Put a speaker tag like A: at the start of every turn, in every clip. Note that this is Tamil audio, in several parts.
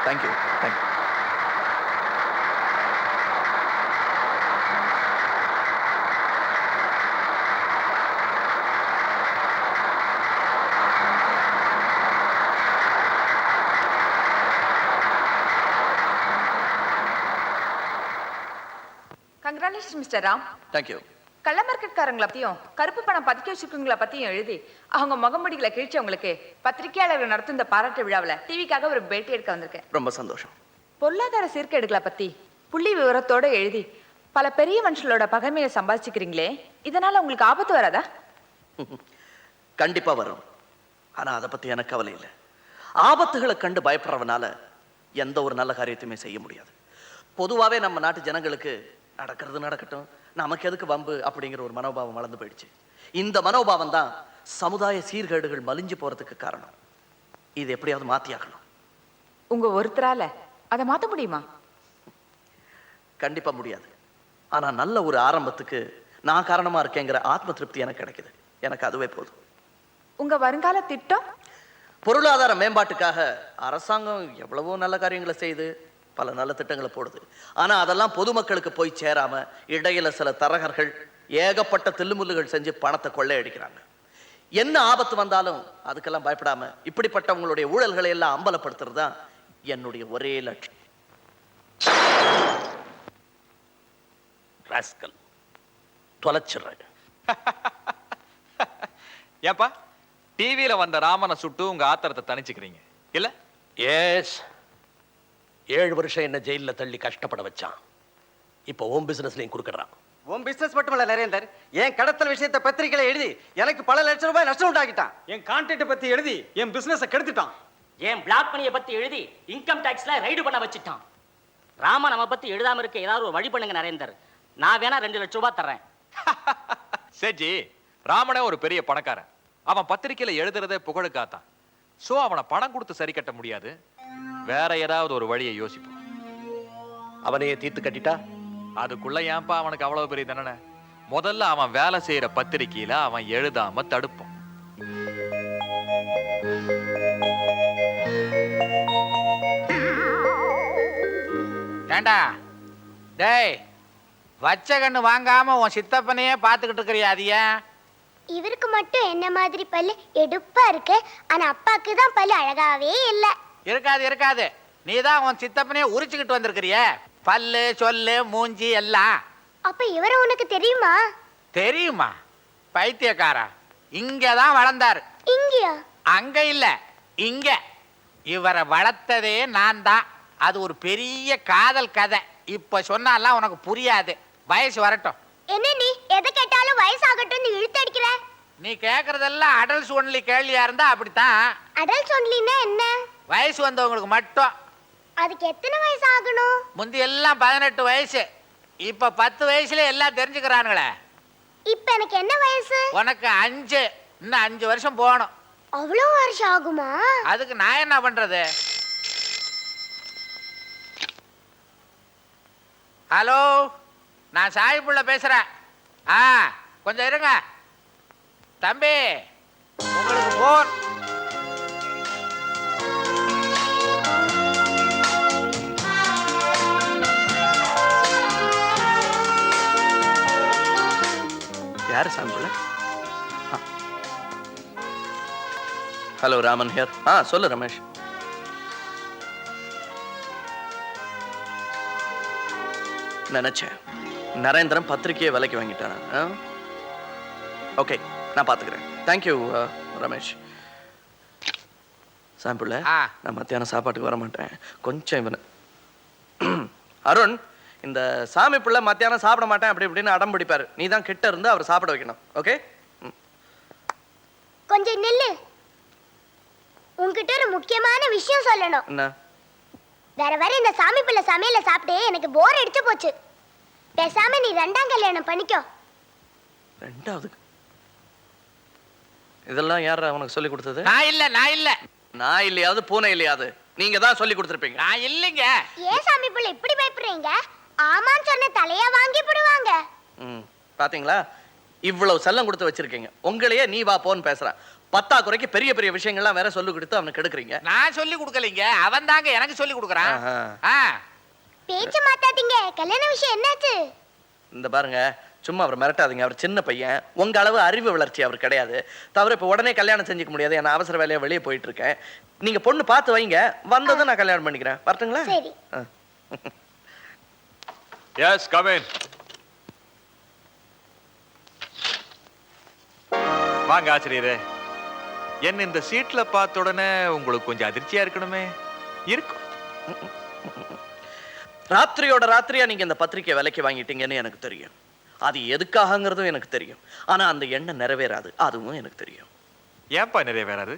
A: Thank you.
B: Congratulation mister Ram.
A: Thank you.
B: கள்ள மார்க்கெட்காரங்களை பத்தியும் கருப்பு பணம் பதுக்கி வச்சிருக்கவங்களை பத்தியும் எழுதி அவங்க முகமுடிகளை கிழிச்சவங்களுக்கு பத்திரிகையாளர்கள் நடத்தும் இந்த பாராட்டு விழாவில் டிவிக்காக ஒரு பேட்டி எடுக்க வந்திருக்கேன்.
A: ரொம்ப சந்தோஷம்.
B: பொருளாதார சீர்கேடுகளை பத்தி புள்ளி விவரத்தோட எழுதி பல பெரிய மனுஷங்களோட பகைமையை சம்பாதிச்சுக்கிறீங்களே, இதனால உங்களுக்கு ஆபத்து வராதா?
A: கண்டிப்பா வரும். ஆனா அதை பத்தி எனக்கு கவலை இல்லை. ஆபத்துகளை கண்டு பயப்படுறவனால எந்த ஒரு நல்ல காரியத்தையுமே செய்ய முடியாது. பொதுவாகவே நம்ம நாட்டு ஜனங்களுக்கு நடக்கிறது நடக்கட்டும், நமக்கு எதுக்கு வம்பு அப்படிங்கிற ஒரு மனோபாவம் வளர்ந்து போயிடுச்சு. இந்த மனோபாவம் தான் சமுதாய சீர்கேடுகள் மலிஞ்சு போறதுக்கு காரணம். இது எப்படியாவது மாத்தியாகணும்.
B: உங்க ஒருத்தரால அதை மாத்த முடியுமா?
A: கண்டிப்பா முடியாது. ஆனா நல்ல ஒரு ஆரம்பத்துக்கு நான் காரணமா இருக்கேங்கிற ஆத்ம திருப்தி எனக்கு கிடைக்குது. எனக்கு அதுவே போதும்.
B: உங்க வருங்கால திட்டம்?
A: பொருளாதார மேம்பாட்டுக்காக அரசாங்கம் எவ்வளவோ நல்ல காரியங்களை செய்து பல நல்ல திட்டங்களை போடுது. ஆனா அதெல்லாம் பொதுமக்களுக்கு போய் சேராம இடையில சில தரகர்கள் ஏகப்பட்ட தில்லுமுல்லுகள் செஞ்சு பணத்தை கொள்ளையடிக்கிறாங்க. என்ன ஆபத்து வந்தாலும் அதுக்கெல்லாம் பயப்படாம இப்படிப்பட்டவங்களுடைய ஊழல்களை எல்லாம் அம்பலப்படுத்துறது தான் என்னுடைய ஒரே லட்சியம்.
C: ராஸ்கல் தொலைச்சிடுறேன்.
D: ஏப்பா டிவியில வந்த ராமனை சுட்டு உங்க ஆத்திரத்தை தணிச்சுக்கிறீங்க இல்ல?
C: எஸ், 7 வருஷம் என்ன ஜெயில தள்ளி கஷ்டப்பட வச்சான். இப்போ ஓம் பிசினஸ்லயும் குறுக்கிடுறான்.
E: உன் பிசினஸ் மட்டும் இல்ல நரேந்தர், என் கடத்தல் விஷயத்தை பத்திரிகையில எழுதி எனக்கு பல லட்சம் ரூபாய் நஷ்டம் உண்டாக்கிட்டான்.
F: என் கான்ட்ராக்ட் பத்தி எழுதி என் பிசினஸ் கெடுத்துட்டான்.
G: என் பிளாக் மணியை பத்தி எழுதி இன்கம் டாக்ஸ்ல ரைடு பண்ண வச்சுட்டான். ராம நம்ம பத்தி எழுதாம இருக்க ஏதாவது ஒரு வழி பண்ணுங்க நரேந்தர். நான் வேணா 2 லட்சம் ரூபாய் தர்றேன்.
D: சேஜி, ராமனே ஒரு பெரிய பணக்காரன். அவன் பத்திரிக்கையில எழுதுறதே புகழுக்காத்தான். சோ அவனை பணம் கொடுத்து சரி கட்ட முடியாது. வேற ஏதாவது ஒரு வழியை யோசிப்போம்.
C: அவனையே தீர்த்து கட்டிட்டா
D: அதுக்குள்ள ஏன்பா அவனுக்கு அவ்வளவு பெரிய தண்டனை? முதல்ல அவன் வேலை செய்யற பத்திரிக்கையில அவன் எழுதாம தடுப்போம்.
H: ஏண்டா டேய், வச்ச கண்ணு வாங்காம உன் சித்தப்பனையே பார்த்துக்கிட்டு இருக்கிறியா? அதிய
I: இவருக்கு மட்டும் என்ன மாதிரி பல்லு எடுப்பா இருக்கு, ஆனா அப்பாக்கு தான் பல்லு அழகாவே இல்ல.
H: இருக்காது. நீ தான் உன் சித்தப்பனையே உரிச்சுக்கிட்டு வந்திருக்கிறிய. பல்லு சொல்லு மூஞ்சி எல்லாம்.
I: அப்ப இவரை உனக்கு தெரியுமா?
H: தெரியுமா? பைத்தியக்காரா, இங்கதான் வளர்ந்தாரு.
I: இங்கயா?
H: அங்க இல்ல, இங்க. இவரை வளர்த்ததே நான் தான். அது ஒரு பெரிய காதல் கதை. இப்ப சொன்னாலாம் உனக்கு புரியாது. வயசு வரட்டும்.
I: என்ன நீ எதை கேட்டாலும் வயசாகட்டும் இழுத்தடிக்கிற?
H: நீ கேக்குறதெல்லாம் அடல்ட்ஸ் ஒன்லி கேள்வியா இருந்தா அப்படித்தான்.
I: அடல்ட்ஸ் ஒன்லினா என்ன?
H: வயசு வந்தவங்களுக்கு மட்டும்.
I: அதுக்கு எத்தனை வயசு ஆகணும்?
H: முந்தி எல்லாம் 18 வயசு. இப்ப 10 வயசுல எல்லாம் தெரிஞ்சுக்கிறானுங்களே.
I: இப்ப எனக்கு என்ன வயசு?
H: உனக்கு 5. இன்னும் 5 வருஷம் போகணும்.
I: அவ்வளவு வருஷம் ஆகுமா?
H: அதுக்கு நான் என்ன பண்றது? ஹலோ, நான் சாயிப்புள்ள பேசுறேன். கொஞ்சம் இருங்க தம்பி, உங்களுக்கு போன்.
A: யாரு சாம்பிள்? Hello, Raman here. சொல்லு ரமேஷ். நினைச்சேன் நரேந்திரன் பத்திரிகையை விலைக்கு வாங்கிட்டானா? ஓகே, நான் பாத்துக்கிறேன். தேங்க்யூ ரமேஷ். சாம்பிள், நான் மத்தியானம் சாப்பாட்டுக்கு வர மாட்டேன். கொஞ்சம் இவனை அருண், இந்த சாமி பிள்ளை மத்தியானம் சாப்பிட மாட்டேன் அப்படி இப்படின்னு அடம் பிடிப்பாரு. நீ தான் கிட்ட இருந்து அவர் சாப்பிட வைக்கணும். ஓகே?
I: கொஞ்சம் நில்லு. உன்கிட்ட ஒரு முக்கியமான விஷயம் சொல்லணும்.
A: என்ன?
I: வர இந்த சாமி பிள்ளை சமையல சாப்பிட்டு எனக்கு போர் அடிச்சு போச்சு. பேசாம நீ 2ஆம் கல்யாணம் பண்ணிக்கோ.
A: 2வது? இதெல்லாம் யார் அவனுக்கு சொல்லி கொடுத்தது?
H: நான் இல்ல.
A: நான் இல்லையாவது பூனை இல்லையாது நீங்க தான் சொல்லி கொடுத்துருப்பீங்க.
H: நான் இல்லைங்க.
I: ஏன் சாமி பிள்ளை இப்படி பயப்படுறீங்க? ஆமான்னு சொன்ன தலையா வாங்கி போடுவாங்க.
A: பாத்தீங்களா, இவ்வளவு செல்லம் கொடுத்து வச்சிருக்கீங்க. உங்களையே நீ வா போன்னு பேசுறேன். பத்தாக்குறைக்கு பெரிய பெரிய விஷயங்கள்லாம் வேற சொல்லி கொடுத்து அவனுக்கு எடுக்கிறீங்க.
H: நான் சொல்லி கொடுக்கலைங்க, அவன் தாங்க எனக்கு சொல்லி கொடுக்குறான்.
A: ஆஹா.
H: ஆ.
I: பேச்ச மாத்தாதீங்க. கல்யாண விஷயம் என்னாச்சு?
A: இந்த பாருங்க, சும்மா அவர் மிரட்டாதீங்க. அவர் சின்ன பையன், உங்க அளவு அறிவு வளர்ச்சி அவர் கிடையாது. தவிர இப்ப உடனே கல்யாணம் செஞ்சுக்க முடியாது. நான் அவசர வேலையா வெளியே போயிட்டு இருக்கேன். நீங்க பொண்ணு பார்த்து வைங்க, வந்ததும் நான் கல்யாணம் பண்ணிக்கிறேன். வரட்டுங்களா?
I: சரி.
D: Yes, come in. வாங்க ஆசிரியரே. என்ன இந்த சீட்ல பார்த்த உடனே உங்களுக்கு கொஞ்சம் அதிர்ச்சியா இருக்கணுமே? இருக்கும்.
A: ராத்திரியோட ராத்திரியா நீங்க இந்த பத்திரிக்கை விலைக்கு வாங்கிட்டீங்கன்னு எனக்கு தெரியும். அது எதுக்காகங்கிறதும் எனக்கு தெரியும். ஆனா அந்த எண்ணம் நிறைவேறாது, அதுவும் எனக்கு தெரியும்.
D: ஏன்பா நிறைவேறாது?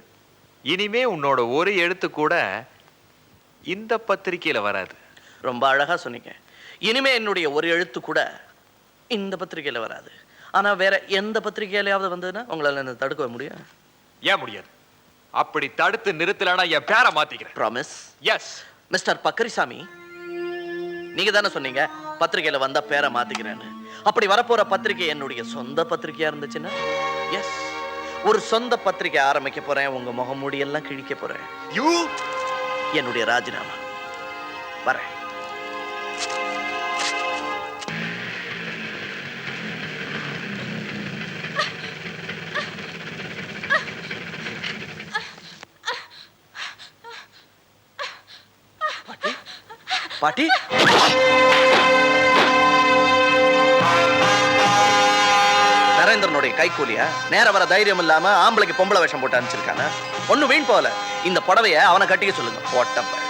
D: இனிமே உன்னோட ஒரு எழுத்து கூட இந்த பத்திரிக்கையில வராது.
A: ரொம்ப அழகா சொன்னீங்க. இனிமே என்னுடைய ஒரு எழுத்து கூட இந்த பத்திரிக்கையில வராது. ஆனா வேற எந்த பத்திரிக்கையிலாவது வந்ததுன்னா உங்களால என்ன தடுக்க முடியும்?
D: ஏன் முடியாது? அப்படி தடுத்து நிறுத்தலனா என் பேரை மாத்திக்கிறேன்.
A: ப்ராமிஸ்?
D: எஸ்.
A: மிஸ்டர் பக்கரிசாமி, நீங்க தானே சொன்னீங்க பத்திரிக்கையில வந்தா பேரை மாத்திக்கிறேன்னு. அப்படி வரப்போற பத்திரிக்கை என்னுடைய சொந்த பத்திரிக்கையா இருந்துச்சுன்னா, எஸ், ஒரு சொந்த பத்திரிக்கை ஆரம்பிக்க போறேன். உங்க முகமூடி எல்லாம் கிழிக்க போறேன்.
D: யூ.
A: என்னுடைய ராஜினாமா. வரேன். பாட்டி, நரேந்திரனுடைய கைக்கூலியா? நேர வர தைரியம் இல்லாம ஆம்பளைக்கு பொம்பளை வேஷம் போட்டு அனுப்பிச்சிருக்கானே. ஒண்ணு வீண் போல. இந்த புடவைய அவனை கட்டிக்க சொல்லுங்க. போட்டப்ப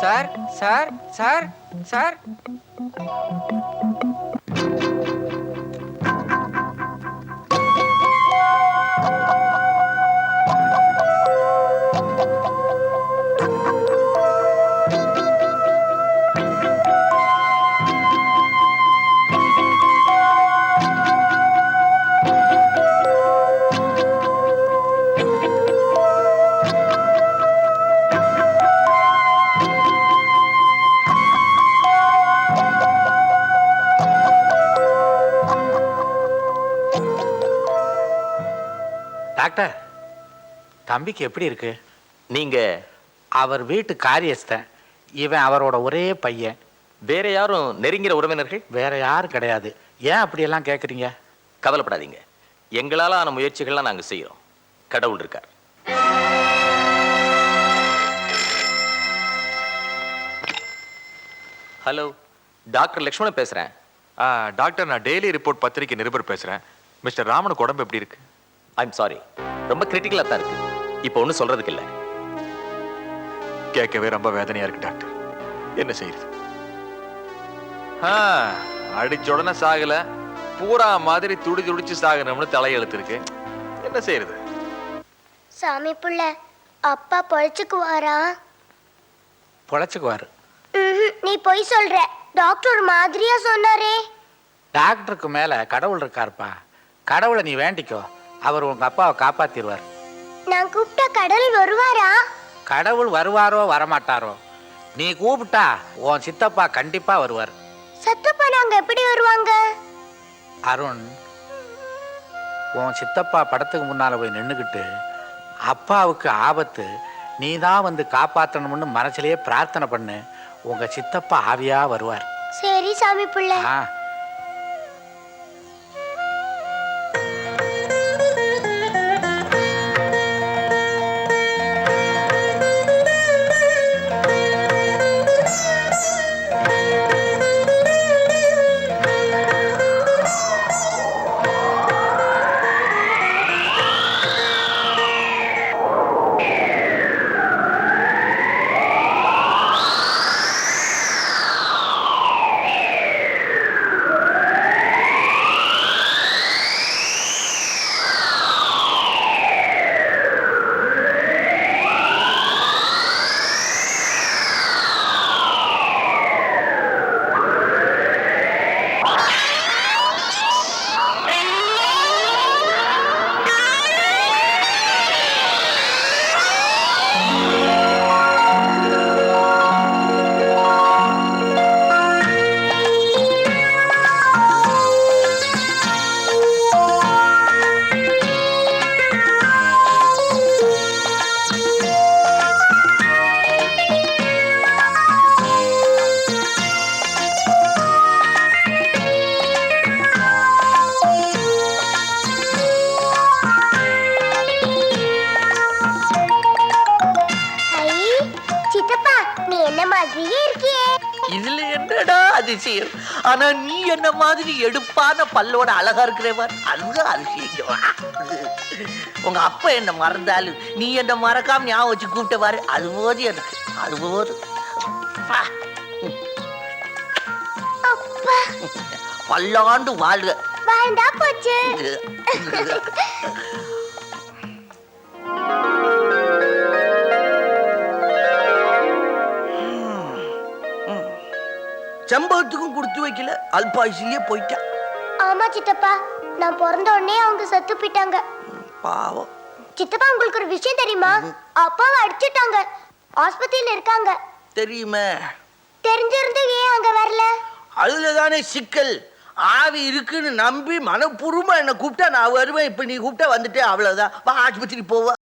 H: sir sir sir sir doctor, தம்பிக்கு எப்படி இருக்கு?
J: நீங்க
H: அவர் வீட்டு காரியஸ்தன். இவன் அவரோட ஒரே பையன்.
J: வேற யாரும் நெருங்கிற உறவினர்கள்?
H: வேற யாரும் கிடையாது. ஏன் அப்படியெல்லாம் கேட்குறீங்க?
J: கவலைப்படாதீங்க, எங்களால ஆன முயற்சிகள்லாம் நாங்க செய்யறோம். கடவுள் இருக்கார். ஹலோ, டாக்டர் லக்ஷ்மணன் பேசுறேன்.
D: டாக்டர், நான் டெய்லி ரிப்போர்ட் பத்திரிகை நிருபர் பேசுறேன். மிஸ்டர் ராமனுக்கு உடம்பு எப்படி இருக்கு?
J: ஐம் சாரி, ரொம்ப கிரிட்டிக்கலா தான் இருக்கு. இப்போ ஒன்றும் சொல்றதுக்கு இல்லை.
D: கேட்கவே ரொம்ப வேதனையா இருக்கு டாக்டர். என்ன செய்யுது? அடிச்ச உடனே சாகல, பூரா மாதிரி துடி துடிச்சு சாகணும்னு தலையெழுத்து இருக்கு. என்ன செய்யறது?
I: சாமி புள்ள, அப்பா பொழைச்சுக்குவாரா?
H: பொழைச்சுக்குவாரு.
I: நீ பொய் சொல்ற. டாக்டர் ஒரு மாதிரியா சொன்னாரே.
H: டாக்டருக்கு மேல கடவுள் இருக்காருப்பா. கடவுளை நீ வேண்டிக்கோ, அவர் உங்க அப்பாவை காப்பாத்திடுவார்.
I: நான் கூப்பிட்டா கடவுள் வருவாரா?
H: கடவுள் வருவாரோ வரமாட்டாரோ, நீ கூப்பிட்டா உன் சித்தப்பா கண்டிப்பா வருவார்.
I: சத்தப்பா நாங்க எப்படி வருவாங்க?
H: அருண், உன் சித்தப்பா படத்துக்கு முன்னால போய் நின்றுக்கிட்டு அப்பாவுக்கு ஆபத்து, நீ தான் வந்து காப்பாற்றணும்னு மனசுலயே பிரார்த்தனை பண்ணு. உங்க சித்தப்பா ஆவியா வருவார்.
I: சரி சாமி புள்ள.
A: இதுல என்னடா அதிசயம்? ஆனா நீ என்ன மாதிரி எடுப்பான பல்லோட அழகா இருக்கிறவன், அதுதான் அதிசயம். உங்க அப்பா என்ன மறந்தாலும் நீ என்ன மறக்காம ஞாபகம் வச்சு கூப்பிட்டவாரு, அது போது எனக்கு, அது போது. பல்லாண்டு வாழ்க.
I: வாழ்ந்தா போச்சு.
A: செம்பகத்துக்கும் கொடுத்து வைக்கல, அல்பாயுசிலேயே போயிட்டான்.
I: ஆமா சித்தப்பா, நான் பிறந்த உடனே அவங்க செத்து போயிட்டாங்க.
A: பாவம்.
I: சித்தப்பா, உங்களுக்கு ஒரு விஷயம் தெரியுமா? அப்பாவை அடிச்சுட்டாங்க, ஆஸ்பத்திரியில இருக்காங்க.
A: தெரியுமே.
I: தெரிஞ்சிருந்து ஏன் அங்க வரல?
A: அதுலதானே சிக்கல். ஆவி இருக்குன்னு நம்பி மனப்பூர்வமா என்ன கூப்பிட்டா நான் வருவேன். இப்ப நீ கூப்பிட்டா வந்துட்டே, அவ்வளவுதான். ஆஸ்பத்திரி போவ.